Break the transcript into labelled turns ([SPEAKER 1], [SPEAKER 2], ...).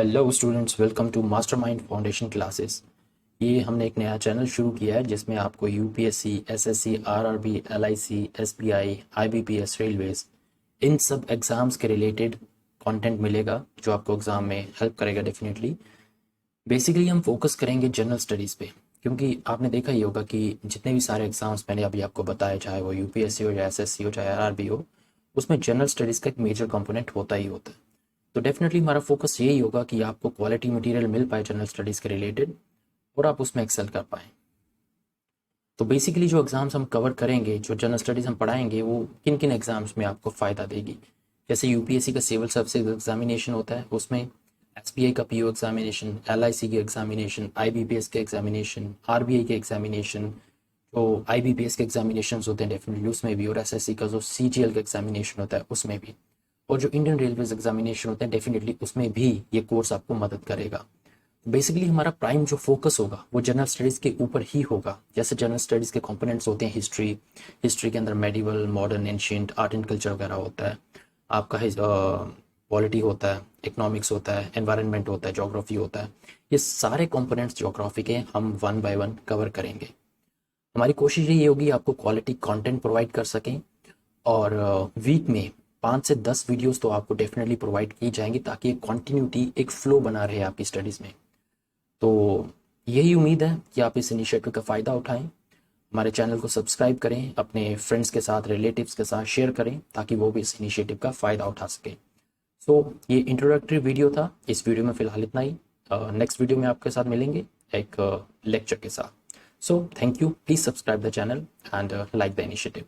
[SPEAKER 1] Hello students, welcome to Mastermind Foundation Classes. ये हमने एक नया चैनल शुरू किया है जिसमें आपको UPSC, SSC, RRB, LIC, SBI, IBPS, railways in सब एग्ज़ाम्स के रिलेटेड कंटेंट मिलेगा जो आपको एग्ज़ाम में हेल्प करेगा डेफिनेटली। बेसिकली हम फोकस करेंगे जनरल स्टडीज़ पे, क्योंकि आपने देखा ही होगा कि जितने भी सारे एग्ज़ाम्स मैंने अभी आपको बताए, चाहे वो यूपीएससी हो, या एसएससी हो, चाहे आरआरबी हो, उसमें जनरल स्टडीज़ का एक मेजर कंपोनेंट होता ही होता है। तो डेफिनेटली हमारा फोकस यही होगा कि आपको क्वालिटी मटेरियल मिल पाए जनरल स्टडीज़ के रिलेटेड और आप उसमें एक्सेल कर पाएँ। तो बेसिकली जो एग्ज़ाम्स हम कवर करेंगे, जो जनरल स्टडीज़ हम पढ़ाएंगे, वो किन किन एग्ज़ाम्स में आपको फ़ायदा देगी। जैसे यूपीएससी का सिविल सर्विसेज एग्जामिनेशन होता है, उसमें एसबीआई का पीओ एग्जामिनेशन, एलआईसी के एग्जामिनेशन, आईबीपीएस के एग्जामिनेशन, आरबीआई के एग्जामिनेशन, जो आईबीपीएस के एग्जामिनेशन होते हैं डेफिनेटली उसमें भी, और एसएससी का जो सीजीएल का एग्जामिनेशन होता है उसमें भी, और जो इंडियन रेलवेज एग्जामिनेशन होते हैं डेफिनेटली उसमें भी ये कोर्स आपको मदद करेगा। बेसिकली हमारा प्राइम जो फोकस होगा वो जनरल स्टडीज़ के ऊपर ही होगा। जैसे जनरल स्टडीज़ के कंपोनेंट्स होते हैं हिस्ट्री, हिस्ट्री के अंदर medieval, modern, ancient, art and culture वगैरह होता है, आपका पॉलिटी होता है, इकोनॉमिक्स होता है, एनवायरनमेंट होता है, ज्योग्राफी होता है। ये सारे कंपोनेंट्स ज्योग्राफी के हम वन बाय वन कवर करेंगे। हमारी कोशिश यही होगी आपको क्वालिटी कंटेंट प्रोवाइड कर सकें, और वीक में 5 से 10 वीडियोस तो आपको डेफिनेटली प्रोवाइड की जाएंगी, ताकि एक कॉन्टिन्यूटी, एक फ्लो बना रहे आपकी स्टडीज़ में। तो यही उम्मीद है कि आप इस इनिशिएटिव का फ़ायदा उठाएं। हमारे चैनल को सब्सक्राइब करें, अपने फ्रेंड्स के साथ, रिलेटिव्स के साथ शेयर करें, ताकि वो भी इस इनिशिएटिव का फ़ायदा उठा सकें। सो ये इंट्रोडक्टरी वीडियो था। इस वीडियो में फ़िलहाल इतना ही। नेक्स्ट वीडियो में आपके साथ मिलेंगे एक लेक्चर के साथ। So thank you, please subscribe the channel and like the initiative.